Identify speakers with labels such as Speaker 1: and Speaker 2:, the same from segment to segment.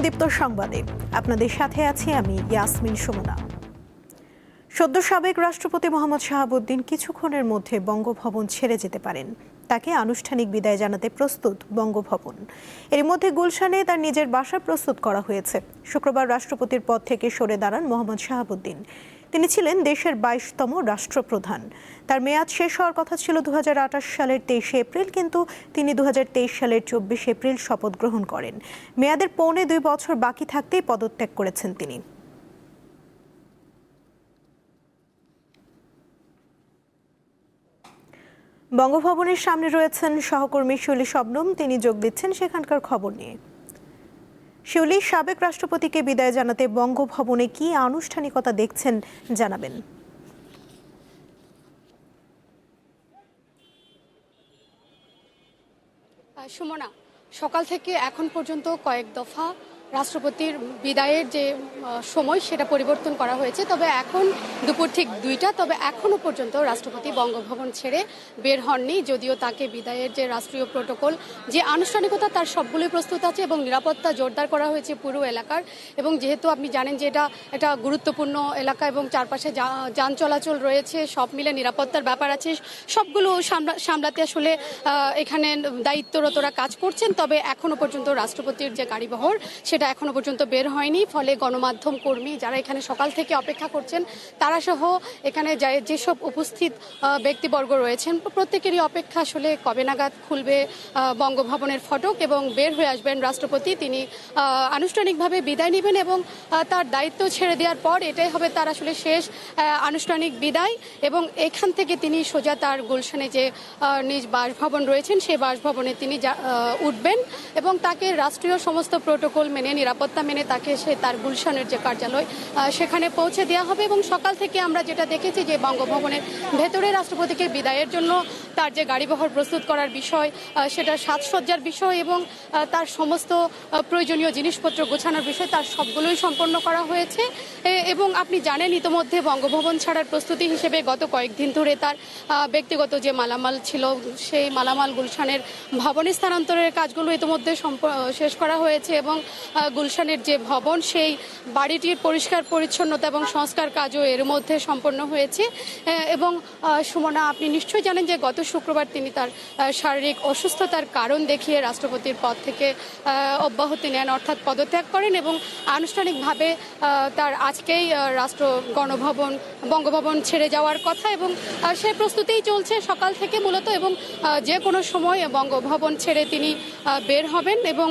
Speaker 1: প্রদীপ্ত সংবাদে আপনাদের সাথে আছি আমি ইয়াসমিন সুমনা। সদ্য সাবেক রাষ্ট্রপতি মোহাম্মদ শাহাবুদ্দিন কিছুক্ষণের মধ্যে বঙ্গভবন ছেড়ে যেতে পারেন। তাকে আনুষ্ঠানিক বিদায় জানাতে প্রস্তুত বঙ্গভবন। এর মধ্যে গুলশানে তার নিজের বাসা প্রস্তুত করা হয়েছে। শুক্রবার রাষ্ট্রপতির পদ থেকে সরে দাঁড়ান মোহাম্মদ শাহাবুদ্দিন। তিনি ছিলেন দেশের 22তম রাষ্ট্রপ্রধান। তার মেয়াদ শেষ হওয়ার কথা ছিল 2028 সালের 23 এপ্রিল, কিন্তু তিনি 2023 সালের 24 এপ্রিল শপথ গ্রহণ করেন। মেয়াদের 2.25 বছর বাকি থাকতেই পদত্যাগ করেছেন তিনি। বঙ্গভবনের সামনে রয়েছেন সহকর্মী শিউলি শবনম। তিনি যোগ দিচ্ছেন সেখানকার খবর নিয়ে। শিউলি, সাবেক রাষ্ট্রপতিকে বিদায় জানাতে বঙ্গভবনে কি আনুষ্ঠানিকতা দেখছেন জানাবেন।
Speaker 2: সুমনা, সকাল থেকে এখন পর্যন্ত কয়েক দফা রাষ্ট্রপতির বিদায়ের যে সময় সেটা পরিবর্তন করা হয়েছে, তবে এখন দুপুর ঠিক 2টা। তবে এখনও পর্যন্ত রাষ্ট্রপতি বঙ্গভবন ছেড়ে বের হননি, যদিও তাকে বিদায়ের যে রাষ্ট্রীয় প্রোটোকল, যে আনুষ্ঠানিকতা, তার সবগুলোই প্রস্তুত আছে এবং নিরাপত্তা জোরদার করা হয়েছে পুরো এলাকার। এবং যেহেতু আপনি জানেন যে এটা একটা গুরুত্বপূর্ণ এলাকা এবং চারপাশে যান চলাচল রয়েছে, সব মিলে নিরাপত্তার ব্যাপার আছে, সবগুলো সামলাতে আসলে এখানে দায়িত্বরতরা কাজ করছেন। তবে এখনও পর্যন্ত রাষ্ট্রপতির যে গাড়িবহর সেটা এখনো পর্যন্ত বের হয়নি। ফলে গণমাধ্যম কর্মী যারা এখানে সকাল থেকে অপেক্ষা করছেন, তারা সহ এখানে যেসব উপস্থিত ব্যক্তিবর্গ রয়েছেন, প্রত্যেকেরই অপেক্ষা আসলে কবে নাগাদ খুলবে বঙ্গভবনের ফটক এবং বের হয়ে আসবেন রাষ্ট্রপতি। তিনি আনুষ্ঠানিকভাবে বিদায় নেবেন এবং তার দায়িত্ব ছেড়ে দেওয়ার পর এটাই হবে তার আসলে শেষ আনুষ্ঠানিক বিদায়। এবং এখান থেকে তিনি সোজা তার গুলশানে যে নিজ বাসভবন রয়েছেন সেই বাসভবনে তিনি উঠবেন এবং তাকে রাষ্ট্রীয় সমস্ত প্রোটোকল মেনে, নিরাপত্তা মেনে তাকে তার গুলশানের যে কার্যালয় সেখানে পৌঁছে দেওয়া হবে। এবং সকাল থেকে আমরা যেটা দেখেছি যে বঙ্গভবনের ভেতরে রাষ্ট্রপতিকে বিদায়ের জন্য তার যে গাড়িবহর প্রস্তুত করার বিষয়, সেটা সাজসজ্জার বিষয় এবং তার সমস্ত প্রয়োজনীয় জিনিসপত্র গোছানোর বিষয়, তার সবগুলোই সম্পন্ন করা হয়েছে। এবং আপনি জানেন ইতোমধ্যে বঙ্গভবন ছাড়ার প্রস্তুতি হিসেবে গত কয়েকদিন ধরে তার ব্যক্তিগত যে মালামাল ছিল, সেই মালামাল গুলশানের ভবনে স্থানান্তরের কাজগুলো ইতোমধ্যে শেষ করা হয়েছে এবং গুলশানের যে ভবন, সেই বাড়িটির পরিষ্কার পরিচ্ছন্নতা এবং সংস্কার কাজও এর মধ্যে সম্পন্ন হয়েছে। এবং সুমনা, আপনি নিশ্চয়ই জানেন যে গত শুক্রবার তিনি তার শারীরিক অসুস্থতার কারণ দেখিয়ে রাষ্ট্রপতির পদ থেকে অব্যাহতি নেন, অর্থাৎ পদত্যাগ করেন এবং আনুষ্ঠানিকভাবে তার আজকেই বঙ্গভবন ছেড়ে যাওয়ার কথা এবং সেই প্রস্তুতিই চলছে সকাল থেকে মূলত। এবং যে কোনো সময় বঙ্গভবন ছেড়ে তিনি বের হবেন। এবং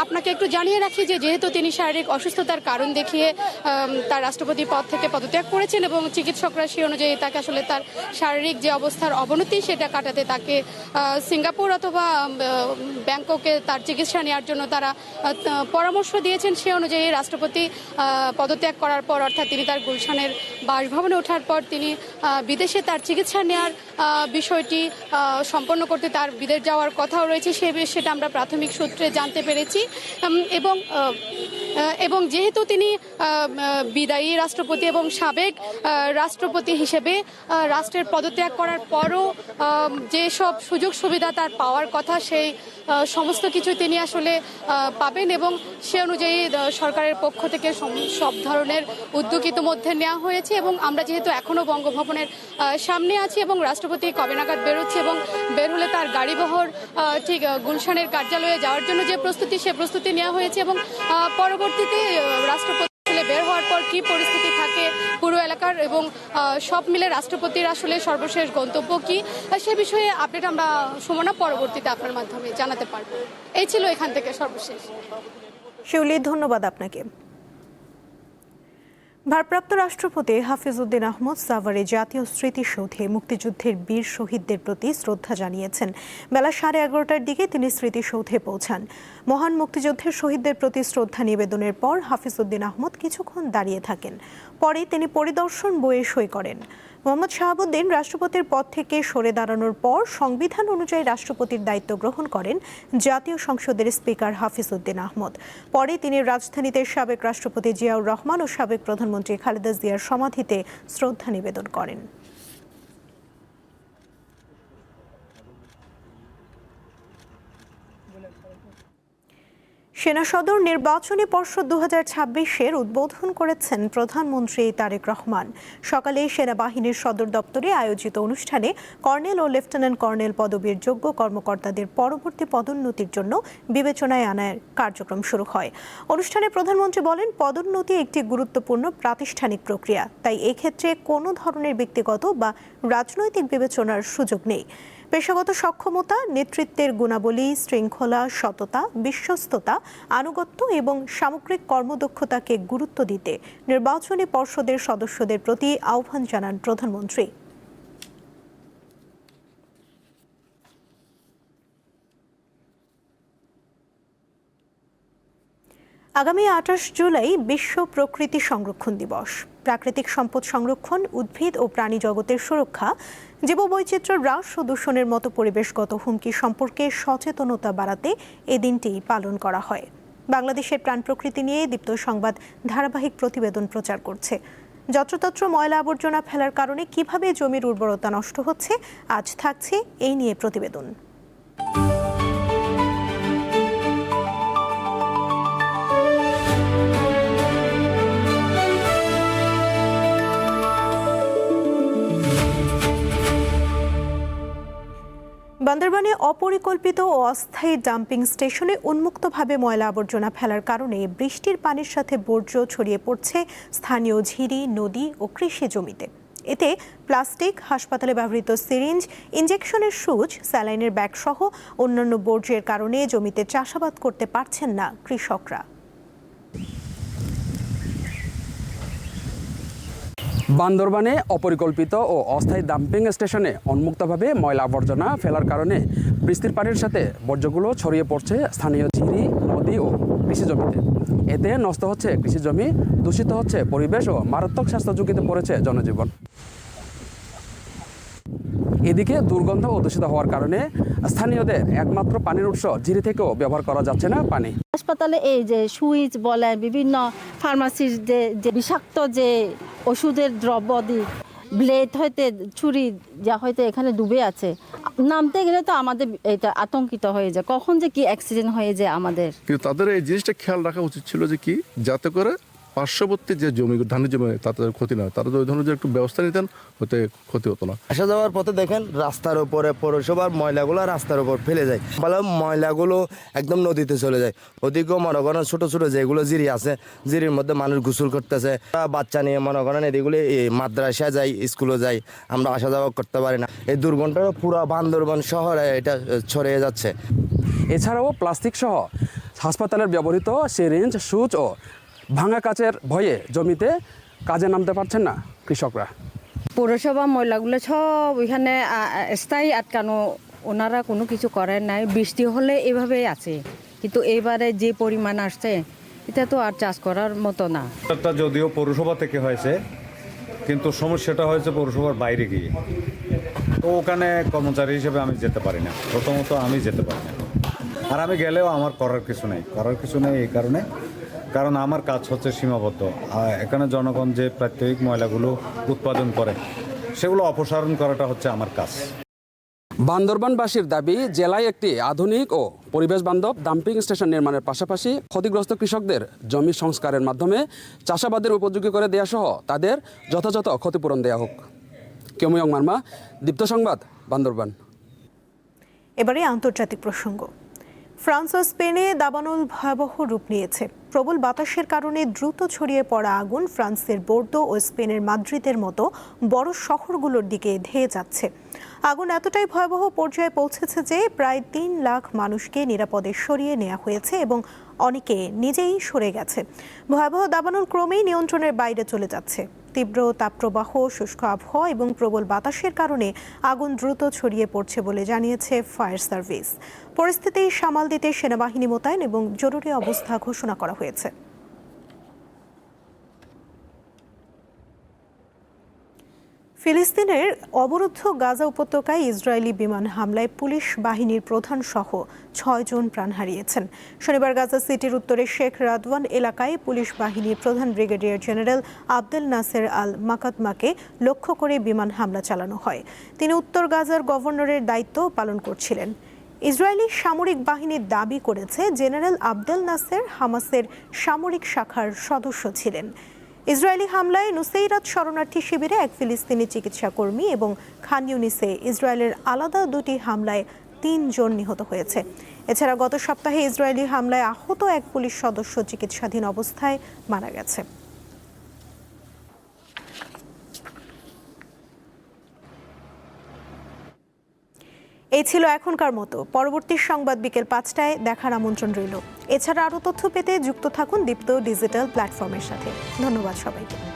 Speaker 2: আপনাকে একটু জানিয়ে রাখি যে যেহেতু তিনি শারীরিক অসুস্থতার কারণ দেখিয়ে তার রাষ্ট্রপতি পদ থেকে পদত্যাগ করেছেন এবং চিকিৎসকরা সেই অনুযায়ী তাকে আসলে তার শারীরিক যে অবস্থার অবনতি সেটা কাটাতে তাকে সিঙ্গাপুর অথবা ব্যাংককে তার চিকিৎসা নেওয়ার জন্য তারা পরামর্শ দিয়েছেন। সে অনুযায়ী রাষ্ট্রপতি পদত্যাগ করার পর, অর্থাৎ তিনি তার গুলশানের বাসভবনে ওঠার পর তিনি বিদেশে তার চিকিৎসা নেওয়ার বিষয়টি সম্পন্ন করতে তার বিদেশ যাওয়ার কথাও রয়েছে, সেটা আমরা প্রাথমিক সূত্রে জানতে পেরেছি। এবং যেহেতু তিনি বিদায়ী রাষ্ট্রপতি এবং সাবেক রাষ্ট্রপতি হিসেবে রাষ্ট্রের পদত্যাগ করার পরও যেসব সুযোগ সুবিধা তার পাওয়ার কথা, সেই সমস্ত কিছু তিনি আসলে পাবেন এবং সে অনুযায়ী সরকারের পক্ষ থেকে সব ধরনের উদ্যোগ ইতিমধ্যে নেওয়া হয়েছে। এবং আমরা যেহেতু এখনও বঙ্গভবনের সামনে আছি এবং রাষ্ট্রপতি কবে নাগাদ বেরোচ্ছে এবং বের হলে তার গাড়িবহর ঠিক গুলশানের কার্যালয়ে যাওয়ার জন্য যে প্রস্তুতি, সে প্রস্তুতি নেওয়া হয়েছে এবং পরবর্তীতে রাষ্ট্রপতি বের হওয়ার পর কি পরিস্থিতি থাকে পুরো এলাকার এবং সব মিলে রাষ্ট্রপতির আসলে সর্বশেষ গন্তব্য কি, সে বিষয়ে আপডেট আমরা সুমনা পরবর্তীতে আপনার মাধ্যমে জানাতে পারবো। এই ছিল এখান থেকে সর্বশেষ।
Speaker 1: শিউলি, ধন্যবাদ আপনাকে। ভারপ্রাপ্ত রাষ্ট্রপতি হাফিজ উদ্দিন আহমদ সাভারে জাতীয় স্মৃতিসৌধে মুক্তিযুদ্ধের বীর শহীদদের প্রতি শ্রদ্ধা জানিয়েছেন। বেলা 11:30টার দিকে তিনি স্মৃতিসৌধে পৌঁছান। মহান মুক্তিযুদ্ধের শহীদদের প্রতি শ্রদ্ধা নিবেদনের পর হাফিজ উদ্দিন আহমদ কিছুক্ষণ দাঁড়িয়ে থাকেন। পরে তিনি পরিদর্শন বইয়ে সই করেন। মোহাম্মদ শাহাবুদ্দিন রাষ্ট্রপতির পদ থেকে সরে দাঁড়ানোর পর সংবিধান অনুযায়ী রাষ্ট্রপতির দায়িত্ব গ্রহণ করেন জাতীয় সংসদের স্পিকার হাফিজ উদ্দিন আহমদ। পরে তিনি রাজধানীতে সাবেক রাষ্ট্রপতি জিয়াউর রহমান ও সাবেক প্রধানমন্ত্রী খালেদা জিয়ার সমাধিতে শ্রদ্ধা নিবেদন করেন। সেনা সদর নির্বাচনী পর্ষদ 2026-এর উদ্বোধন করেছেন প্রধানমন্ত্রী তারেক রহমান। সকালে সেনাবাহিনীর সদর দপ্তরে আয়োজিত অনুষ্ঠানে কর্নেল ও লেফটেন্যান্ট কর্নেল পদবীর যোগ্য কর্মকর্তাদের পরবর্তী পদোন্নতির জন্য বিবেচনায় আনার কার্যক্রম শুরু হয়। অনুষ্ঠানে প্রধানমন্ত্রী বলেন, পদোন্নতি একটি গুরুত্বপূর্ণ প্রাতিষ্ঠানিক প্রক্রিয়া, তাই এক্ষেত্রে কোনো ধরনের ব্যক্তিগত বা রাজনৈতিক বিবেচনার সুযোগ নেই। পেশাগত সক্ষমতা, নেতৃত্বের গুণাবলী, শৃঙ্খলা, সততা, বিশ্বস্ততা, আনুগত্য এবং সামগ্রিক কর্মদক্ষতাকে গুরুত্ব দিতে নির্বাচনী পর্ষদের সদস্যদের প্রতি আহ্বান জানান প্রধানমন্ত্রী। আগামী 28 জুলাই বিশ্ব প্রকৃতি সংরক্ষণ দিবস। প্রাকৃতিক সম্পদ সংরক্ষণ, উদ্ভিদ ও প্রাণী জগতের সুরক্ষা, জীববৈচিত্র্য হ্রাস ও দূষণের মতো পরিবেশগত হুমকি সম্পর্কে সচেতনতা বাড়াতে এই দিনটি পালন করা হয়। বাংলাদেশের প্রাণ প্রকৃতি নিয়ে দীপ্ত সংবাদ ধারাবাহিক প্রতিবেদন প্রচার করছে। যত্রতত্র ময়লা আবর্জনা ফেলার কারণে কিভাবে জমির উর্বরতা নষ্ট হচ্ছে, আজ থাকছে এই নিয়ে প্রতিবেদন। বান্দরবানে অপরিকল্পিত ও অস্থায়ী ডাম্পিং স্টেশনে উন্মুক্তভাবে ময়লা আবর্জনা ফেলার কারণে বৃষ্টির পানির সাথে বর্জ্য ছড়িয়ে পড়ছে স্থানীয় ঝিরি, নদী ও কৃষি জমিতে। এতে প্লাস্টিক, হাসপাতালে ব্যবহৃত সিরিঞ্জ, ইনজেকশনের সুচ, স্যালাইনের ব্যাগ সহ অন্যান্য বর্জ্যের কারণে জমিতে চাষাবাদ করতে পারছেন না কৃষকরা।
Speaker 3: বান্দরবানে অপরিকল্পিত ও অস্থায়ী ডাম্পিং স্টেশনে উন্মুক্তভাবে ময়লা আবর্জনা ফেলার কারণে বৃষ্টির পানির সাথে বর্জ্যগুলো ছড়িয়ে পড়ছে স্থানীয় ঝিরি, নদী ও কৃষি জমিতে। এতে নষ্ট হচ্ছে কৃষি জমি, দূষিত হচ্ছে পরিবেশ ও মারাত্মক স্বাস্থ্য ঝুঁকিতে পড়েছে জনজীবন। এদিকে দুর্গন্ধ ও দূষিত হওয়ার কারণে স্থানীয়দের একমাত্র পানির উৎস ঝিরি থেকেও ব্যবহার করা যাচ্ছে না পানি।
Speaker 4: হাসপাতালে এই যে সুইচ বলে, বিভিন্ন ফার্মাসির যে বিষাক্ত যে ওষুধের দ্রব্য ব্লেড হইতে ছুরি যা হয়তো এখানে ডুবে আছে, নামতে গেলে তো আমাদের এটা আতঙ্কিত হয়ে যায়, কখন যে কি অ্যাক্সিডেন্ট হয়ে যায় আমাদের।
Speaker 5: কিন্তু তাদের এই জিনিসটা খেয়াল রাখা উচিত ছিল যে কি, যাতে করে পার্শ্ববর্তী যে জমি, ধানের জমি, তাদের ক্ষতি না হয়। তারা ওই ধরনের যে একটু ব্যবস্থা নিতেন, হতে ক্ষতি হতো না।
Speaker 6: আসা যাওয়ার পথে দেখেন রাস্তার উপরে পৌরসভার ময়লাগুলো রাস্তার উপর ফেলে যায়, বলে ময়লাগুলো একদম নদীতে চলে যায়। ওদিকেও মনে করেন ছোট ছোট যেগুলো জিরি আছে, জিরির মধ্যে মানুষ গোসল করতেছে, বাচ্চা নিয়ে মনে করেন এদিকগুলি মাদ্রাসা যায়, স্কুলে যায়, আমরা আসা যাওয়া করতে পারি না। এই দুর্ঘটনাটা পুরো বান্দরবান শহরে এটা ছড়িয়ে যাচ্ছে।
Speaker 3: এছাড়াও প্লাস্টিক সহ হাসপাতালের ব্যবহৃত সিরিঞ্জ, সুচ ও ভাঙা কাচের ভয়ে জমিতে কাজে নামতে পারছেন না কৃষকরা।
Speaker 4: পৌরসভা ময়লাগুলো সব ওইখানে স্থায়ী আটকানো, ওনারা কোনো কিছু করেন নাই। বৃষ্টি হলে এভাবেই আছে, কিন্তু এবারে যে পরিমাণ আসছে, এটা তো আর চাষ করার মতো না।
Speaker 7: এটা যদিও পৌরসভা থেকে হয়েছে, কিন্তু সমস্যাটা হয়েছে পৌরসভার বাইরে গিয়ে। তো ওখানে কর্মচারী হিসেবে আমি যেতে পারি না, প্রথমত আমি যেতে পারি না। আর আমি গেলেও আমার করার কিছু নেই এই কারণ আমার কাজ হচ্ছে সীমাবদ্ধ। এখানে জনগণ যে প্রাত্যহিক ময়লাগুলো উৎপাদন করে, সেগুলো অপসারণ করাটা হচ্ছে আমার কাজ।
Speaker 3: বান্দরবানবাসীর দাবি, জেলায় একটি আধুনিক ও পরিবেশ বান্ধব ডাম্পিং স্টেশন নির্মাণের পাশাপাশি ক্ষতিগ্রস্ত কৃষকদের জমি সংস্কারের মাধ্যমে চাষাবাদের উপযোগী করে দেওয়া সহ তাদের যথাযথ ক্ষতিপূরণ দেওয়া হোক। কেমুয়ং মার্মা, দীপ্ত সংবাদ, বান্দরবান।
Speaker 1: এবারে আন্তর্জাতিক প্রসঙ্গ। ফ্রান্স ও স্পেনে দাবানল ভয়াবহ রূপ নিয়েছে। প্রবল বাতাসের কারণে দ্রুত ছড়িয়ে পড়া আগুন ফ্রান্সের বোর্দো ও স্পেনের মাদ্রিদের মতো বড় শহরগুলোর দিকে ধেয়ে যাচ্ছে। আগুন এতটাই ভয়াবহ পর্যায়ে পৌঁছেছে যে প্রায় 3 লাখ মানুষকে নিরাপদে সরিয়ে নেওয়া হয়েছে এবং অনেকে নিজেই সরে গেছে। ভয়াবহ দাবানল ক্রমেই নিয়ন্ত্রণের বাইরে চলে যাচ্ছে। তীব্র তাপপ্রবাহ, শুষ্ক আবহাওয়া এবং প্রবল বাতাসের কারণে আগুন দ্রুত ছড়িয়ে পড়ছে বলে জানিয়েছে ফায়ার সার্ভিস। পরিস্থিতি সামাল দিতে সেনাবাহিনী মোতায়েন এবং জরুরি অবস্থা ঘোষণা করা হয়েছে। ফিলিস্তিনের অবরুদ্ধ গাজা উপত্যকায় ইসরায়েলি বিমান হামলায় পুলিশ বাহিনীর প্রধান সহ 6 জন প্রাণ হারিয়েছেন। শনিবার গাজা সিটির উত্তরে শেখ রাদওয়ান এলাকায় পুলিশ বাহিনীর প্রধান ব্রিগেডিয়ার জেনারেল আবদেল নাসের আল মাকাদমাকে লক্ষ্য করে বিমান হামলা চালানো হয়। তিনি উত্তর গাজার গভর্নরের দায়িত্ব পালন করছিলেন। ইসরায়েলি সামরিক বাহিনী দাবি করেছে জেনারেল আবদেল নাসের হামাসের সামরিক শাখার সদস্য ছিলেন। ইসরায়েলি হামলায় নুসেইরাত শরণার্থী শিবিরে এক ফিলিস্তিনি চিকিৎসাকর্মী এবং খান ইউনিসে ইসরায়েলের আলাদা দুটি হামলায় 3 জন নিহত হয়েছে। এছাড়া গত সপ্তাহে ইসরায়েলি হামলায় আহত এক পুলিশ সদস্য চিকিৎসাধীন অবস্থায় মারা গেছে। এই ছিল এখনকার মতো। পরবর্তী সংবাদ বিকেল 5টায় দেখার আমন্ত্রণ রইল। এছাড়া আরও তথ্য পেতে যুক্ত থাকুন দীপ্ত ডিজিটাল প্ল্যাটফর্মের সাথে। ধন্যবাদ সবাইকে।